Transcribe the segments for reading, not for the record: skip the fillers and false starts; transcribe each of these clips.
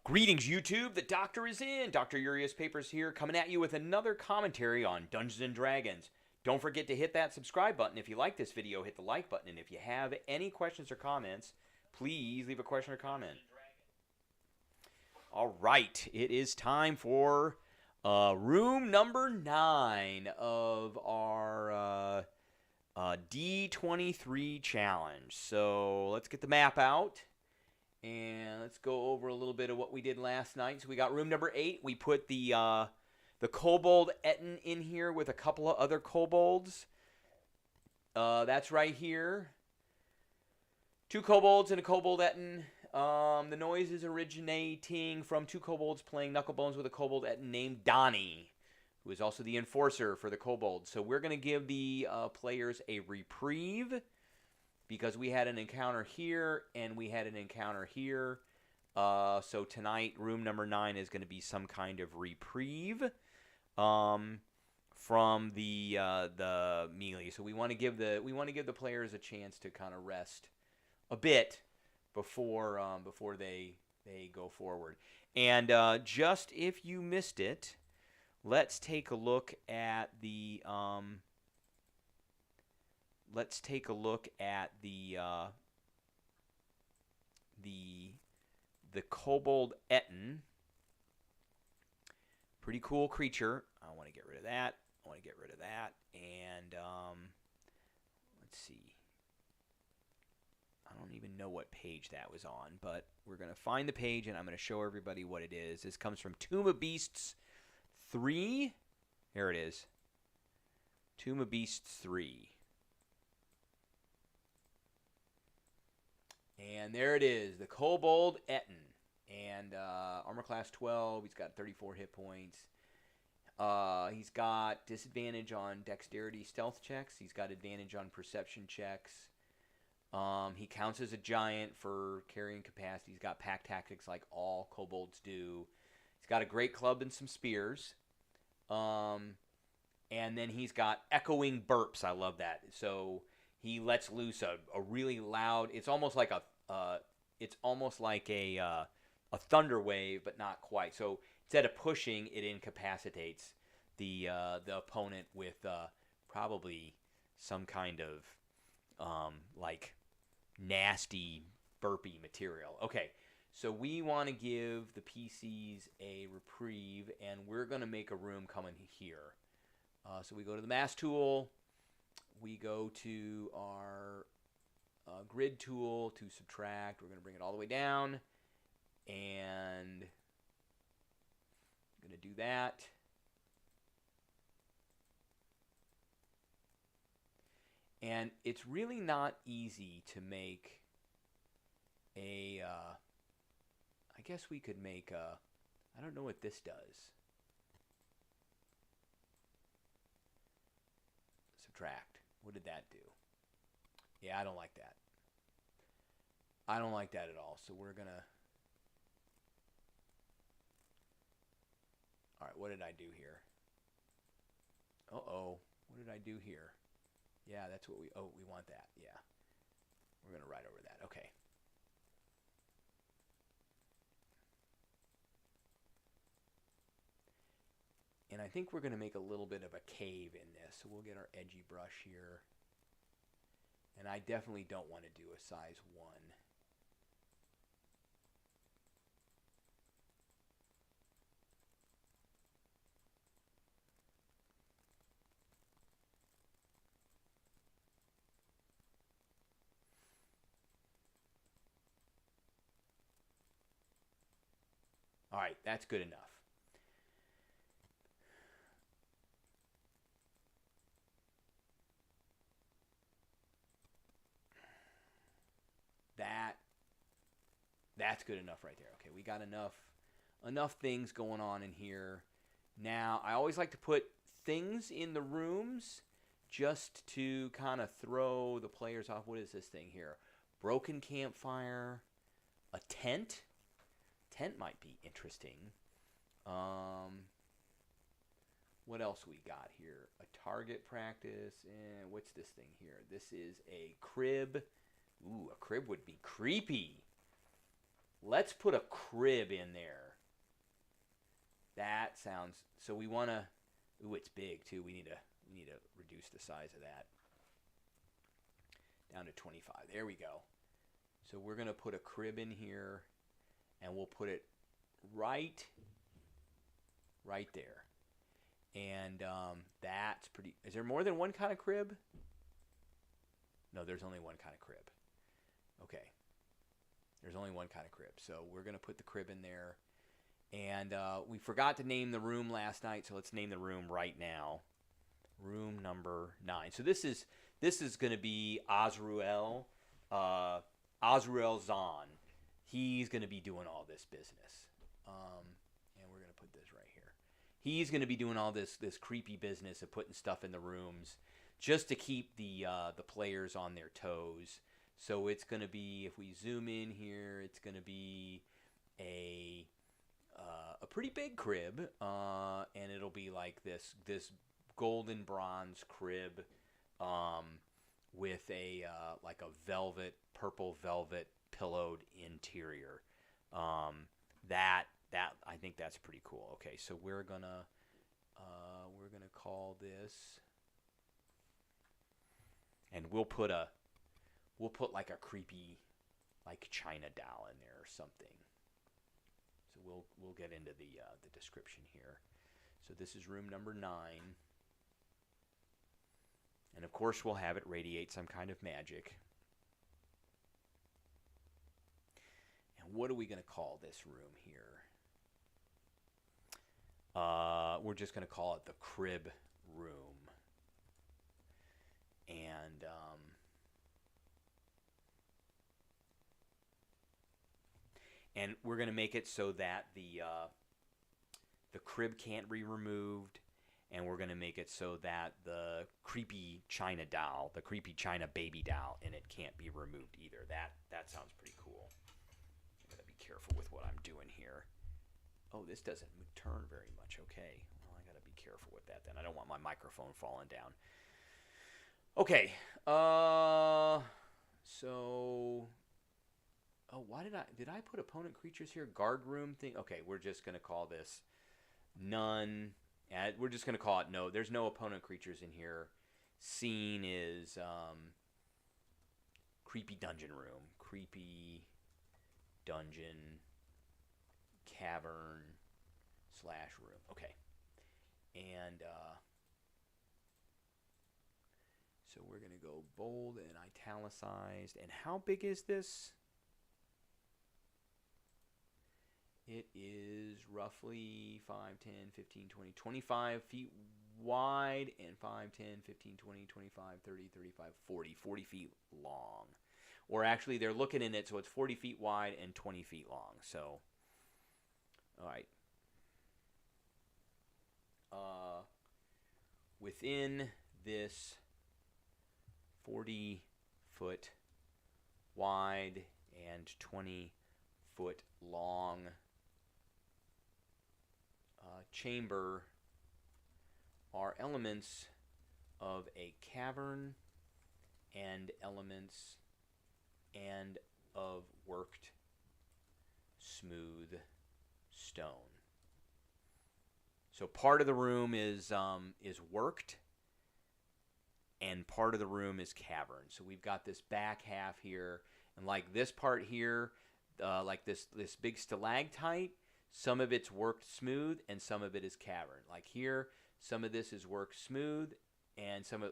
Greetings, YouTube. The Doctor is in. Dr. Urias Papers here, coming at you with another commentary on Dungeons & Dragons. Don't forget to hit that subscribe button. If you like this video, hit the like button. And if you have any questions or comments, please leave a question or comment. All right. It is time for room number 9 of our D23 challenge. So let's get the map out. And let's go over a little bit of what we did last night. So we got room number 8. We put the Kobold Etten in here with a couple of other kobolds. That's right here. 2 kobolds and a Kobold Etten. The noise is originating from 2 kobolds playing Knucklebones with a Kobold Etten named Donnie, who is also the enforcer for the kobolds. So we're going to give the players a reprieve, because we had an encounter here, and we had an encounter here. So tonight, room number 9 is going to be some kind of reprieve from the melee. So we want to give the players a chance to kind of rest a bit before they go forward. And just if you missed it, let's take a look at the the Kobold Etten. Pretty cool creature. I want to get rid of that. And let's see. I don't even know what page that was on, but we're going to find the page, and I'm going to show everybody what it is. This comes from Tomb of Beasts 3. Here it is. Tomb of Beasts 3. And there it is, the Kobold Etten. And armor class 12, he's got 34 hit points. He's got disadvantage on dexterity stealth checks. He's got advantage on perception checks. He counts as a giant for carrying capacity. He's got pack tactics like all kobolds do. He's got a great club and some spears. And then he's got echoing burps. I love that. So he lets loose a really loud. It's almost like a thunder wave, but not quite. So instead of pushing, it incapacitates the opponent with probably some kind of like nasty burpy material. Okay, so we want to give the PCs a reprieve, and we're going to make a room coming here. So we go to the mass tool. We go to our grid tool to subtract. We're going to bring it all the way down. And I'm going to do that. And it's really not easy to make a, I guess we could make a, I don't know what this does. Subtract. What did that do? Yeah, I don't like that. I don't like that at all. So we're going to... All right, what did I do here? Uh-oh. What did I do here? Yeah, that's what we... Oh, we want that. Yeah. We're going to write over that. Okay. And I think we're going to make a little bit of a cave in this. So we'll get our edgy brush here. And I definitely don't want to do a size 1. All right, that's good enough. That's good enough right there. Okay, we got enough things going on in here. Now, I always like to put things in the rooms just to kind of throw the players off. What is this thing here? Broken campfire, a tent. Tent might be interesting. What else we got here? A target practice. And what's this thing here? This is a crib. Ooh, a crib would be creepy. Let's put a crib in there. That sounds, so we want to, ooh, it's big too. We need to reduce the size of that down to 25. There we go. So we're going to put a crib in here, and we'll put it right there. And that's pretty, is there more than one kind of crib? No, there's only one kind of crib. Okay. There's only one kind of crib. So we're going to put the crib in there. And we forgot to name the room last night, so let's name the room right now. Room number 9. So this is going to be Azrael Zahn. He's going to be doing all this business. And we're going to put this right here. He's going to be doing all this creepy business of putting stuff in the rooms just to keep the players on their toes. So it's going to be, if we zoom in here, it's going to be a pretty big crib, and it'll be like this golden bronze crib with a like a purple velvet pillowed interior. That I think that's pretty cool. Okay, so we're gonna call this, and we'll put like a creepy like China doll in there or something. So we'll get into the description here. So this is room number 9. And of course we'll have it radiate some kind of magic. And what are we going to call this room here? We're just going to call it the crib room. And we're going to make it so that the crib can't be removed, and we're going to make it so that the creepy China doll, the creepy China baby doll in it can't be removed either. That sounds pretty cool. I'm going to be careful with what I'm doing here. Oh, this doesn't turn very much. Okay. Well, I got to be careful with that then. I don't want my microphone falling down. Okay. So... Oh, did I put opponent creatures here? Guard room thing? Okay, we're just going to call this none. We're just going to call it no. There's no opponent creatures in here. Scene is creepy dungeon room. Creepy dungeon cavern / room. Okay. And so we're going to go bold and italicized. And how big is this? It is roughly 5, 10, 15, 20, 25 feet wide and 5, 10, 15, 20, 25, 30, 35, 40 feet long. Or actually, they're looking in it, so it's 40 feet wide and 20 feet long. So, all right. Within this 40-foot wide and 20-foot long chamber are elements of a cavern and elements and of worked smooth stone. So part of the room is worked, and part of the room is cavern. So we've got this back half here, and like this part here, like this big stalactite. Some of it's worked smooth, and some of it is cavern. Like here, some of this is worked smooth, and some of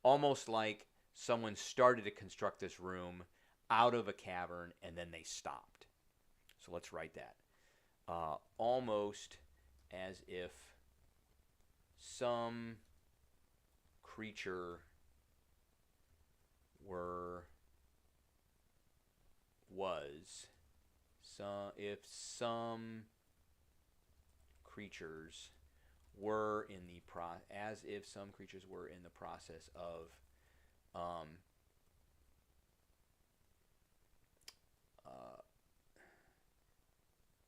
almost like someone started to construct this room out of a cavern, and then they stopped. So let's write that. Almost as if some creature if some creatures were in the as if some creatures were in the process of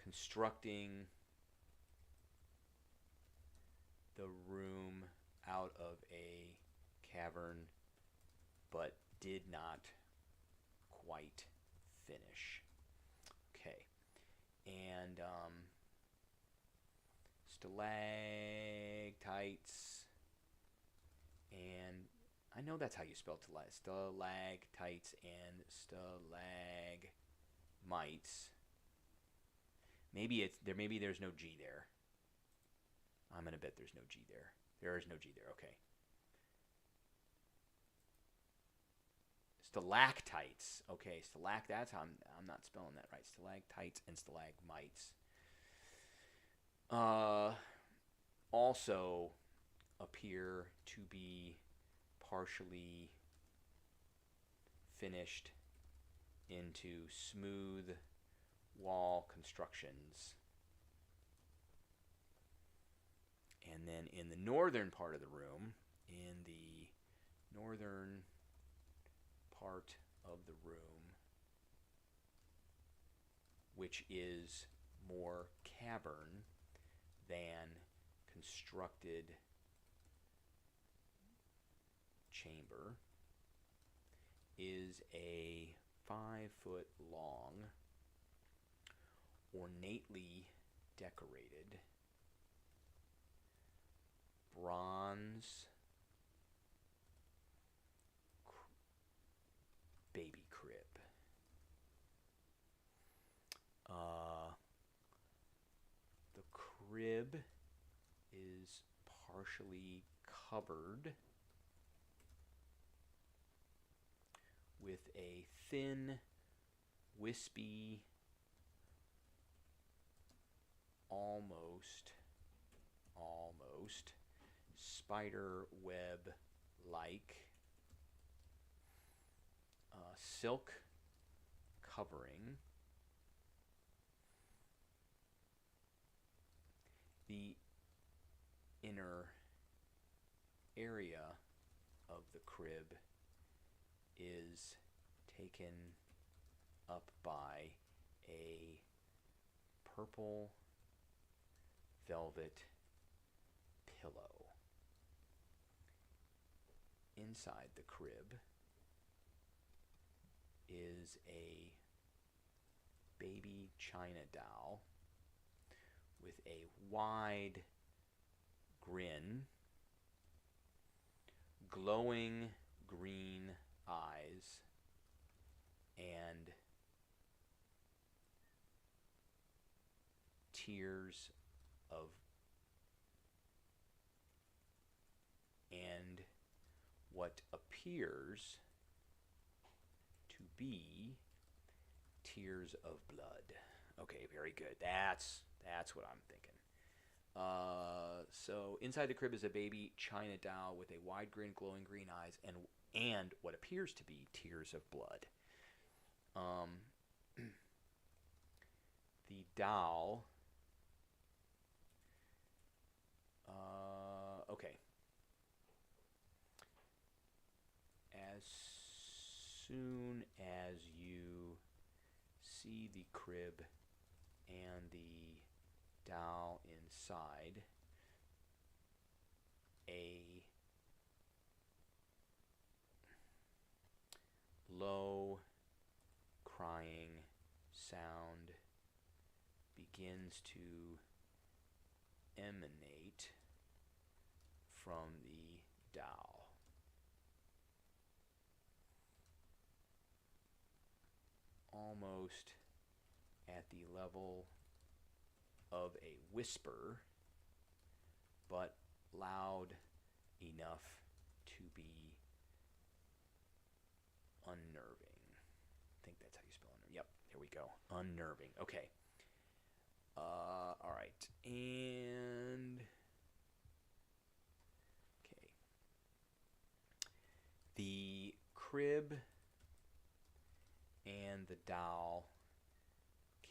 constructing the room out of a cavern, but did not quite finish. Okay. and stalactites, and I know that's how you spell stalactites and stalagmites. Maybe there's no G there. I'm gonna bet there's no G there. There is no G there. Okay. Stalactites. Okay, that's how I'm not spelling that right. Stalactites and stalagmites. Also appear to be partially finished into smooth wall constructions. And then in the northern part of the room, which is more cavern than constructed chamber, is a 5-foot long, ornately decorated bronze baby crib. The crib is partially covered with a thin, wispy, almost spider web like silk covering. The inner area of the crib is taken up by a purple velvet pillow. Inside the crib is a baby china doll with a wide grin, glowing green eyes, and tears of and what appears to be tears of blood. Okay, very good. That's what I'm thinking. So inside the crib is a baby china doll with a wide grin, glowing green eyes, and what appears to be tears of blood. The doll. Okay. As soon as you see the crib and the doll inside, a low crying sound begins to emanate from the doll. Almost at the level of a whisper, but loud enough to be unnerving. I think that's how you spell unnerving. Yep, here we go. Unnerving. Okay. All right. And okay. The crib and the doll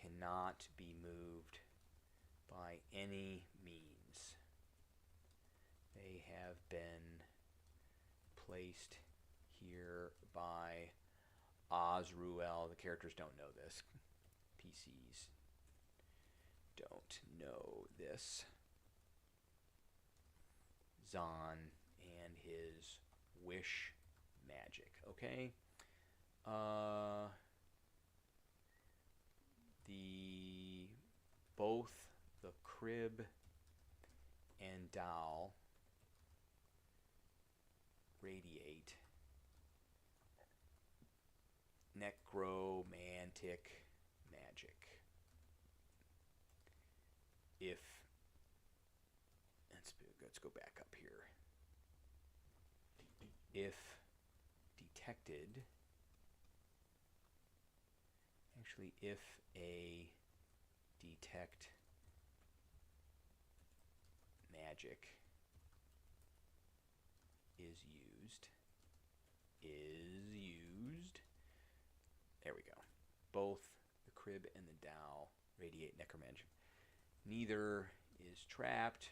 cannot be moved by any means. They have been placed here by Osruel. The characters don't know this. PCs don't know this. Zahn and his wish magic. Okay. The both the crib and dowel radiate necromantic magic. If let's go back up here. If detected, actually, if a detect magic is used, there we go. Both the crib and the dowel radiate necromantic. Neither is trapped,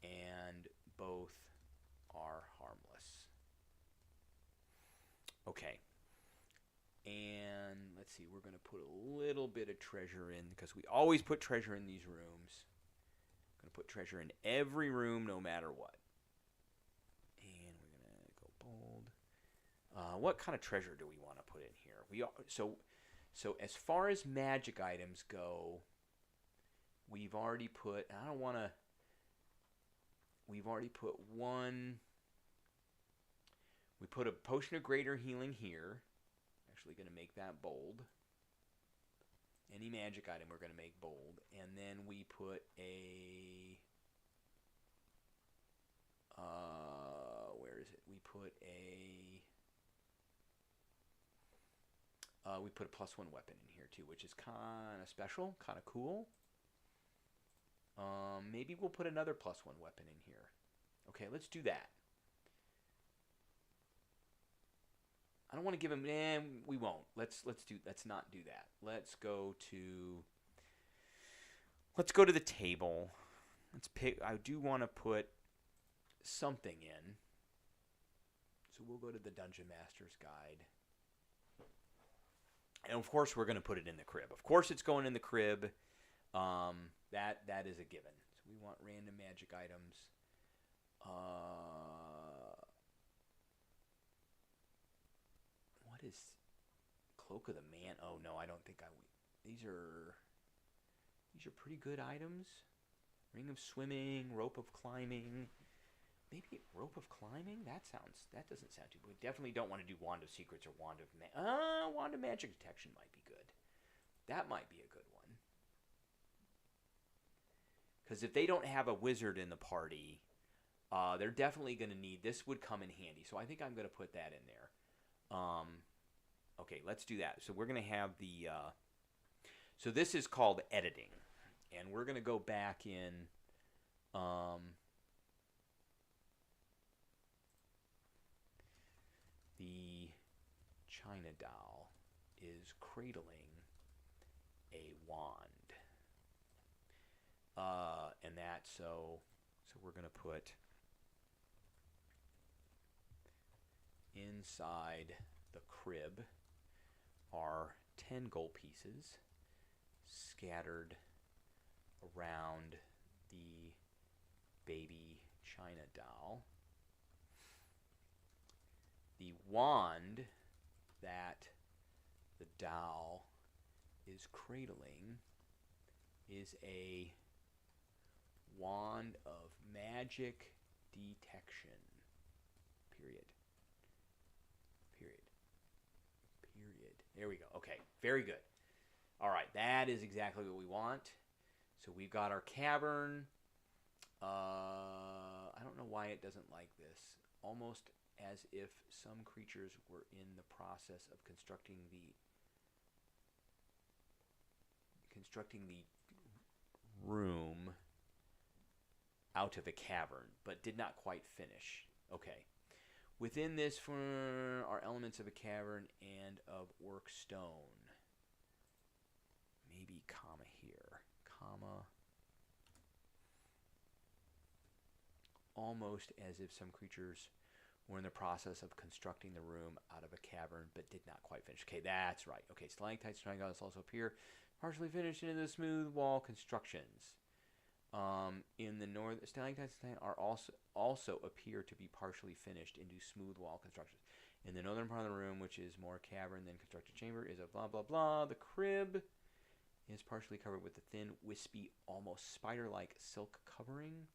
and both are harmless. Okay. And let's see, we're going to put a little bit of treasure in, because we always put treasure in these rooms. Going to put treasure in every room no matter what. And we're going to go bold. What kind of treasure do we want to put in here? So as far as magic items go, we've already put, we've already put one. We put a potion of greater healing here. Actually going to make that bold. Any magic item we're going to make bold. And then we put a... where is it? We put a +1 weapon in here too, which is kind of special, kind of cool. Maybe we'll put another +1 weapon in here. Okay, let's do that. I don't want to give him. We won't. Let's not do that. Let's go to the table. Let's pick. I do want to put something in. So we'll go to the Dungeon Master's Guide. And of course we're going to put it in the crib. Of course it's going in the crib. That is a given. So we want random magic items. What is Cloak of the Man? Oh no, I don't think these are pretty good items. Ring of Swimming, Rope of Climbing. Maybe Rope of Climbing? That doesn't sound too good. We definitely don't want to do Wand of Secrets or Wand of Magic Detection might be good. That might be a good one. Because if they don't have a wizard in the party, they're definitely going to need... This would come in handy. So I think I'm going to put that in there. Okay, let's do that. So we're going to have the... so this is called editing. And we're going to go back in... the China doll is cradling a wand. And that, so we're going to put inside the crib are 10 gold pieces scattered around the baby China doll. The wand that the doll is cradling is a wand of magic detection. Period. There we go. Okay, very good. All right, that is exactly what we want. So we've got our cavern. I don't know why it doesn't like this. Almost as if some creatures were in the process of constructing the room out of a cavern, but did not quite finish. Okay. Within this are elements of a cavern and of work stone. Maybe comma here. Comma. Almost as if some creatures were in the process of constructing the room out of a cavern, but did not quite finish. Okay, that's right. Okay, stalactites, stalagmites also appear partially finished into the smooth wall constructions. In the north, stalactites are also appear to be partially finished into smooth wall constructions. In the northern part of the room, which is more cavern than constructed chamber, is a blah blah blah. The crib is partially covered with a thin, wispy, almost spider-like silk covering.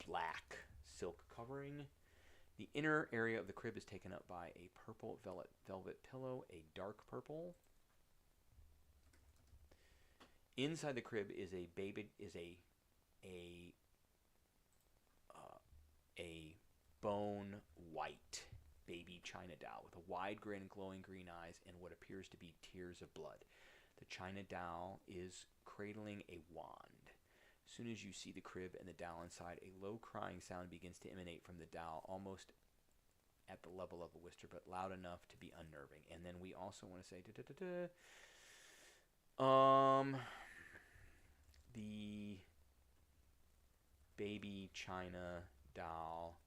Black silk covering. The inner area of the crib is taken up by a purple velvet pillow, a dark purple. Inside the crib is a bone white baby china doll with a wide grin, glowing green eyes, and what appears to be tears of blood. The china doll is cradling a wand. As soon as you see the crib and the doll inside, a low crying sound begins to emanate from the doll, almost at the level of a whisper, but loud enough to be unnerving. And then we also want to say, the baby china doll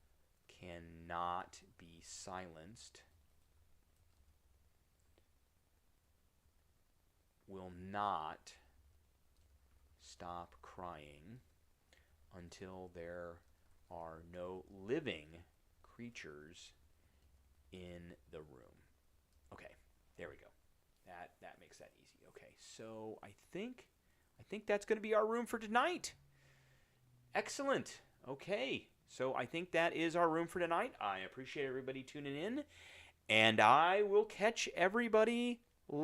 cannot be silenced, will not stop crying until there are no living creatures in the room. Okay, there we go. That makes that easy. Okay, so I think that's going to be our room for tonight. Excellent. Okay, so I think that is our room for tonight. I appreciate everybody tuning in, and I will catch everybody